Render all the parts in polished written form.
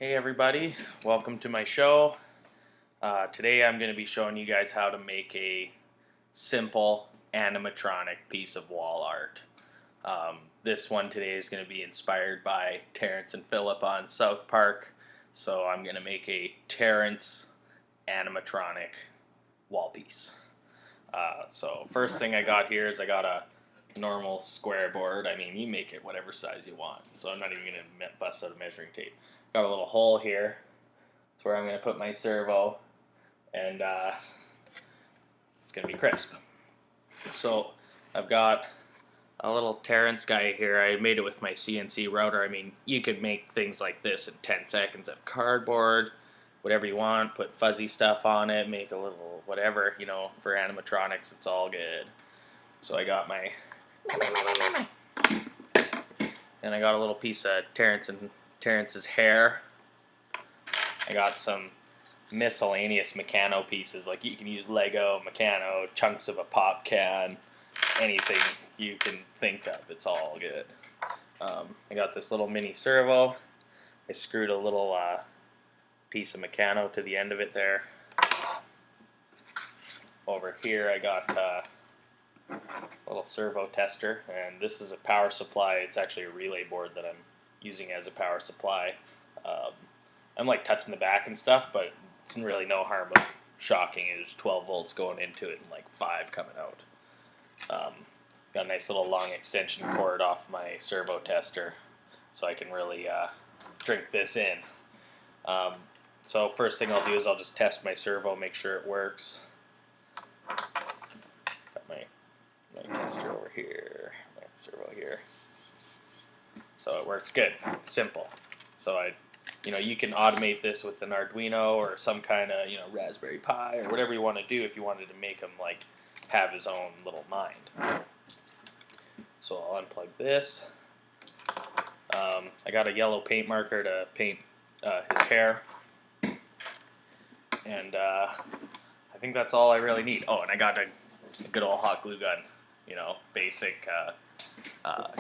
Hey everybody, welcome to my show. Today I'm going to be showing you guys how to make a simple animatronic piece of wall art. This one today is going to be inspired by Terrance and Phillip on South Park. So I'm going to make a Terrance animatronic wall piece. So first thing I got here is I got a normal square board. I mean, you make it whatever size you want. So I'm not even going to bust out a measuring tape. Got a little hole here. That's where I'm going to put my servo, and it's going to be crisp. So I've got a little terrance guy here. I made it with my CNC router. I mean, you could make things like this in 10 seconds of cardboard, whatever you want, put fuzzy stuff on it, make a little whatever, you know, for animatronics, it's all good. So I got my, and I got a little piece of Terrance's hair. I got some miscellaneous mechano pieces, like you can use Lego, mechano, chunks of a pop can, anything you can think of, it's all good. I got this little mini servo. I screwed a little piece of mechano to the end of it there. Over here I got a little servo tester, and this is a power supply. It's actually a relay board that I'm using as a power supply. I'm like touching the back and stuff, but it's really no harm of shocking. There's 12 volts going into it and like 5 coming out. Got a nice little long extension cord off my servo tester, so I can really drink this in. So first thing I'll do is I'll just test my servo, make sure it works. Got my tester over here, my servo here. So it works good, simple. So you can automate this with an Arduino or some kind of, Raspberry Pi or whatever you want to do if you wanted to make him like have his own little mind. So I'll unplug this. I got a yellow paint marker to paint his hair, and I think that's all I really need. Oh, and I got a good old hot glue gun, basic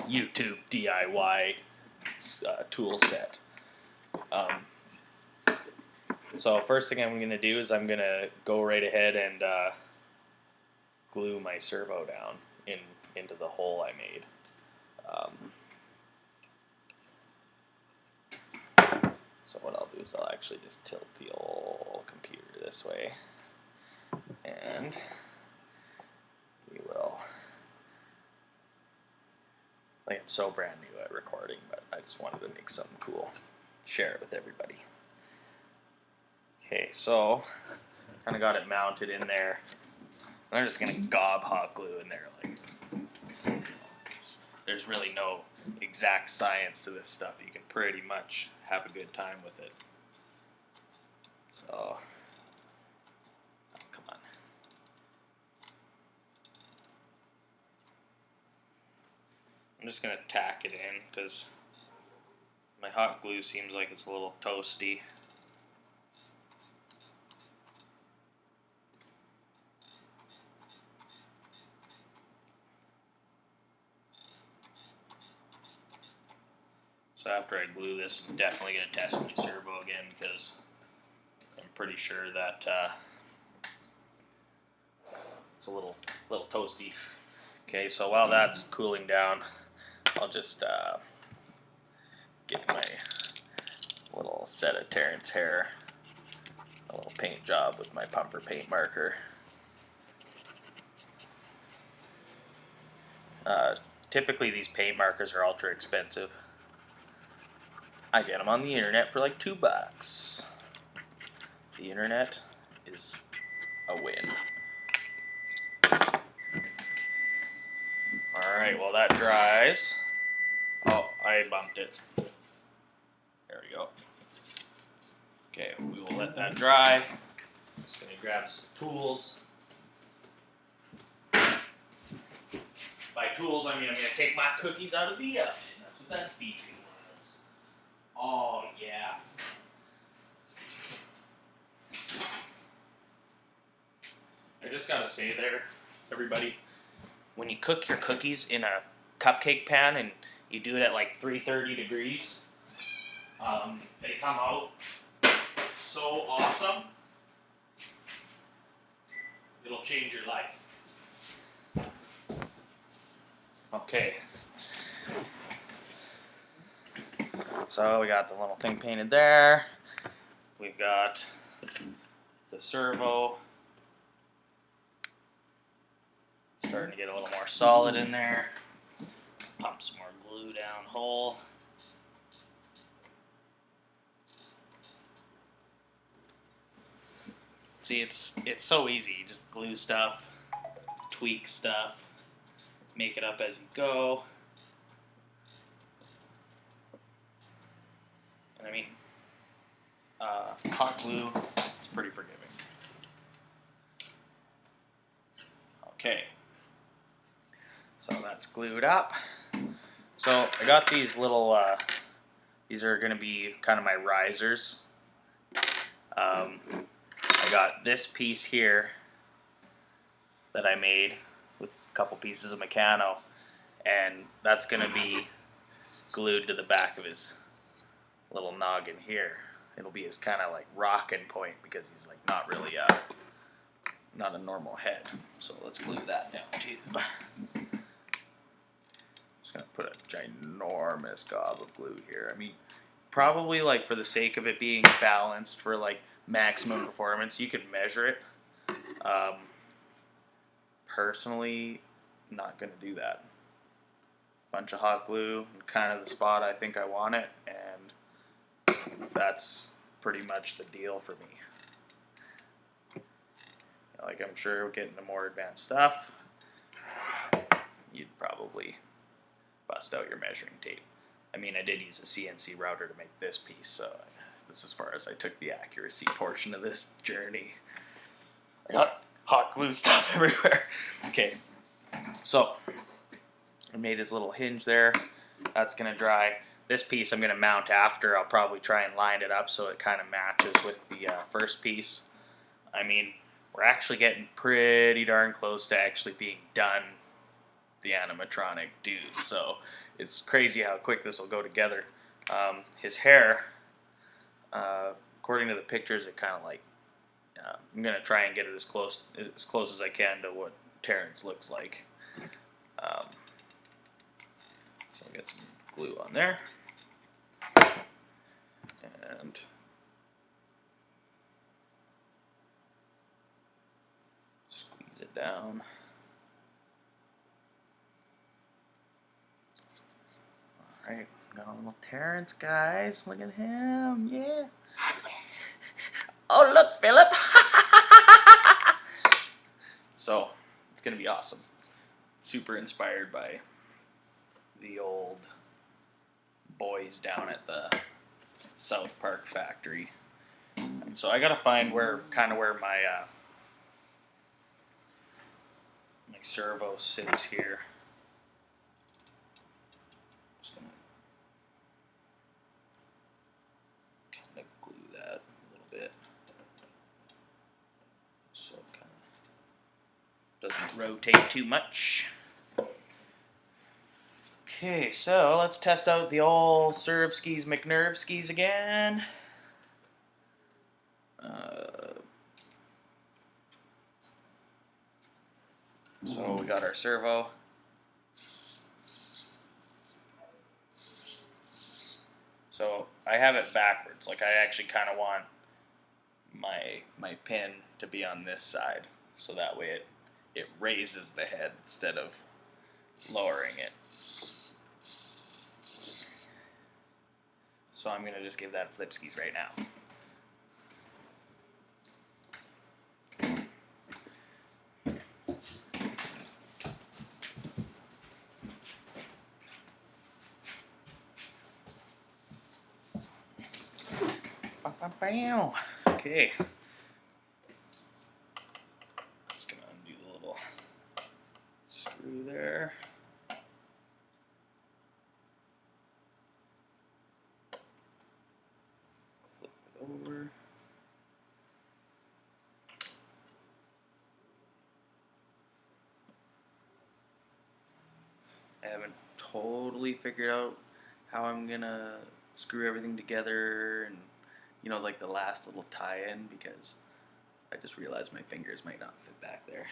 YouTube DIY tool set. So first thing I'm going to do is I'm going to go right ahead and glue my servo down into the hole I made. So what I'll do is I'll actually just tilt the old computer this way, and we will. I am so brand new at recording, but I just wanted to make something cool, share it with everybody. Okay, so kind of got it mounted in there. I'm just gonna gob hot glue in there. Like, there's really no exact science to this stuff. You can pretty much have a good time with it. So, oh, come on. I'm just gonna tack it in because my hot glue seems like it's a little toasty. So after I glue this, I'm definitely going to test my servo again because I'm pretty sure that it's a little toasty. Okay, so while that's cooling down, I'll just get my little set of Terrance hair, a little paint job with my pumper paint marker. Typically these paint markers are ultra expensive. I get them on the internet for like $2. The internet is a win. Alright, well that dries. Oh, I bumped it. There we go. Okay, we will let that dry. I'm just going to grab some tools. By tools, I mean I'm going to take my cookies out of the oven. That's what that beeping was. Oh, yeah. I just gotta say there, everybody, when you cook your cookies in a cupcake pan and you do it at like 330 degrees, They come out so awesome. It'll change your life. Okay. So we got the little thing painted there. We've got the servo starting to get a little more solid in there. Pump some more glue down hole. See, it's so easy. You just glue stuff, tweak stuff, make it up as you go. And I mean, hot glue, it's pretty forgiving. Okay, so that's glued up. So I got these little, these are going to be kind of my risers. I got this piece here that I made with a couple pieces of mechano, and that's going to be glued to the back of his little noggin here. It'll be his kind of like rocking point because he's like not really not a normal head. So let's glue that down too. Just gonna put a ginormous gob of glue here. I mean, probably like for the sake of it being balanced for like maximum performance, you could measure it. Personally, not gonna do that. Bunch of hot glue, kind of the spot I think I want it, and that's pretty much the deal for me. Like, I'm sure getting into more advanced stuff, you'd probably bust out your measuring tape. I mean, I did use a CNC router to make this piece, so that's as far as I took the accuracy portion of this journey. I got hot glue stuff everywhere. Okay, so I made his little hinge there. That's gonna dry. This piece I'm gonna mount after. I'll probably try and line it up so it kind of matches with the first piece. I mean, we're actually getting pretty darn close to actually being done, the animatronic dude. So it's crazy how quick this will go together. His hair, according to the pictures, it kind of like, I'm gonna try and get it as close as I can to what Terrance looks like. So I'll get some glue on there, and squeeze it down. All right, got a little Terrance, guys. Look at him, yeah. Oh, look, Phillip. So it's gonna be awesome. Super inspired by the old boys down at the South Park factory. So I gotta find where my my servo sits here. Just gonna kind of glue that a little bit so it kind of doesn't rotate too much. Okay, so let's test out the old Servskis McNervskis again. So we got our servo. So I have it backwards. Like, I actually kind of want my pin to be on this side, so that way it raises the head instead of lowering it. So I'm gonna just give that flipskis right now. Okay. Just gonna undo the little screw there. Flip it over. I haven't totally figured out how I'm gonna screw everything together and, you know, like the last little tie-in, because I just realized my fingers might not fit back there.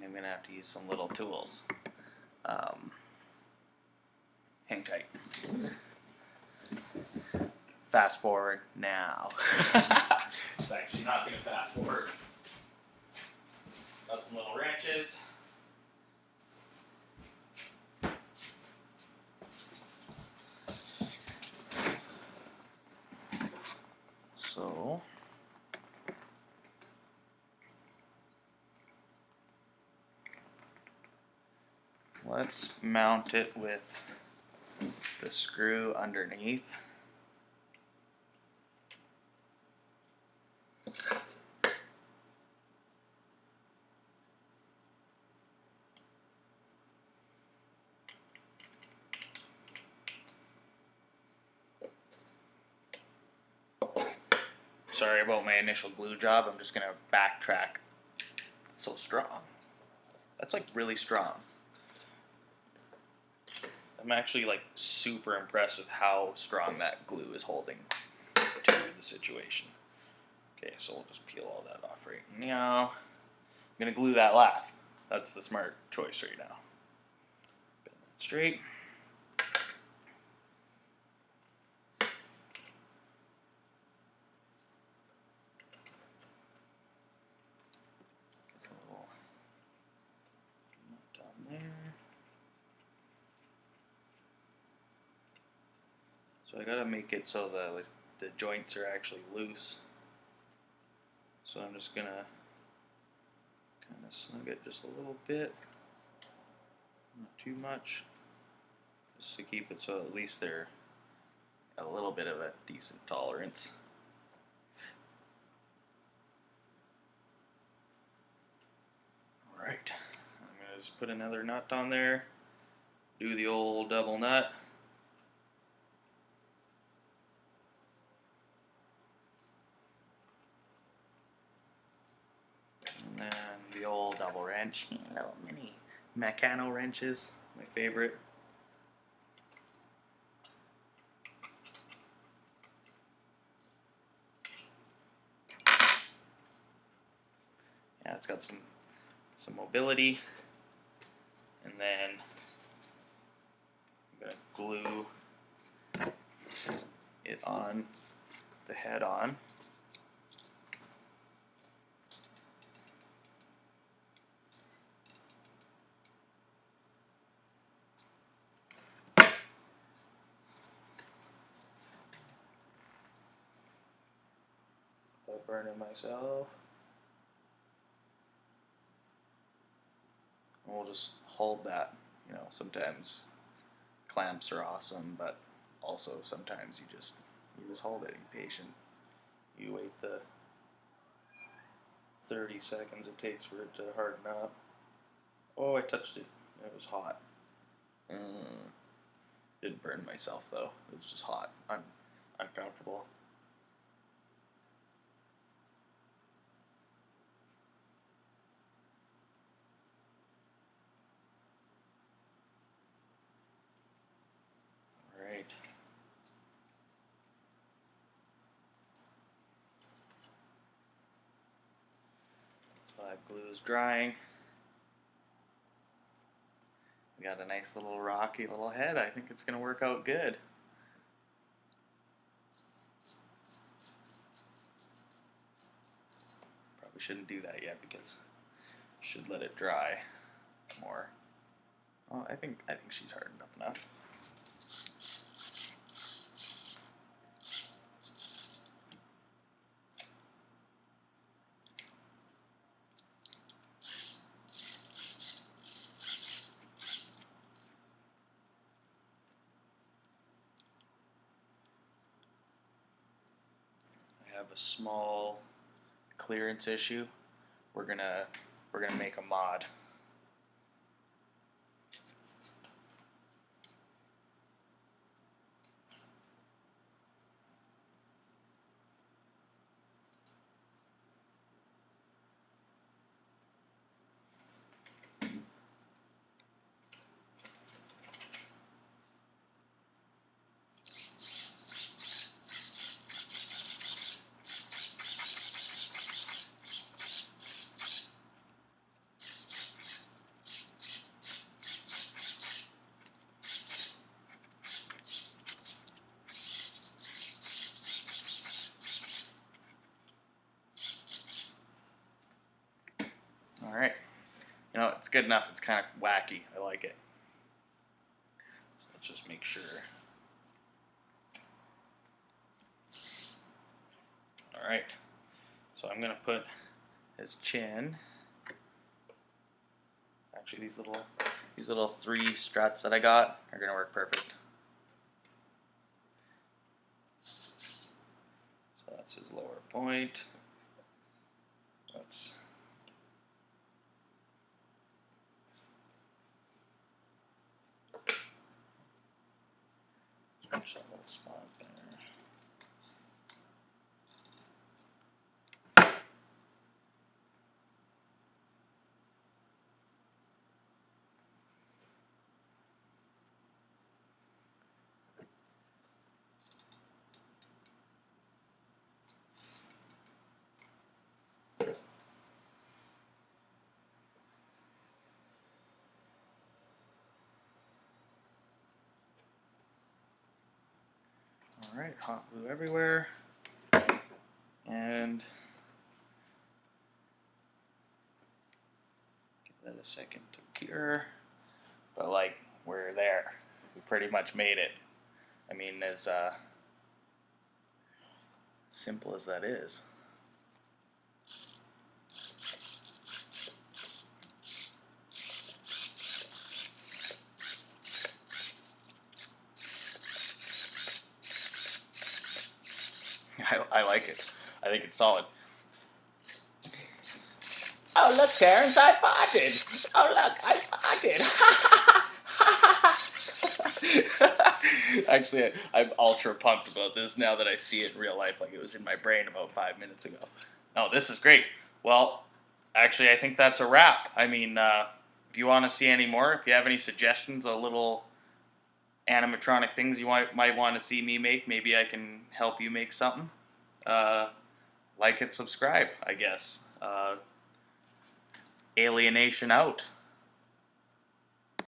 I'm going to have to use some little tools. Hang tight. Fast forward now. It's actually not going to fast forward. Got some little wrenches. So let's mount it with the screw underneath. Sorry about my initial glue job. I'm just going to backtrack. It's so strong. That's like really strong. I'm actually like super impressed with how strong that glue is holding to the situation. Okay, so we'll just peel all that off right now. I'm going to glue that last. That's the smart choice right now. Bend that straight. So I gotta make it so the joints are actually loose. So I'm just gonna kind of snug it just a little bit, not too much, just to keep it so at least they're a little bit of a decent tolerance. Alright, I'm gonna just put another nut on there, do the old double nut. And then the old double wrench, little mini mechano wrenches, my favorite. Yeah, it's got some mobility. And then I'm gonna glue it on the head on. Without burning myself. And we'll just hold that. You know, sometimes clamps are awesome, but also sometimes you just hold it, be patient. You wait the 30 seconds it takes for it to harden up. Oh, I touched it. It was hot. Didn't burn myself though. It was just hot. Uncomfortable. Alright. So that glue is drying. We got a nice little rocky little head. I think it's going to work out good. Probably shouldn't do that yet because I should let it dry more. Oh, I think she's hardened up enough. I have a small clearance issue. We're gonna make a mod good enough. It's kind of wacky. I like it. So let's just make sure. All right. So I'm gonna put his chin. Actually, these little 3 struts that I got are gonna work perfect. So that's his lower point. Let's punch that little spot there. All right, hot glue everywhere, and give that a second to cure. But like, we're there. We pretty much made it. I mean, as simple as that is. I like it. I think it's solid. Oh, look, Terrance, I farted. Oh, look, I farted. Actually, I'm ultra pumped about this now that I see it in real life like it was in my brain about 5 minutes ago. No, this is great. Well, actually, I think that's a wrap. I mean, if you want to see any more, if you have any suggestions, a little animatronic things you might want to see me make, maybe I can help you make something. Like and subscribe, I guess. Alienation out.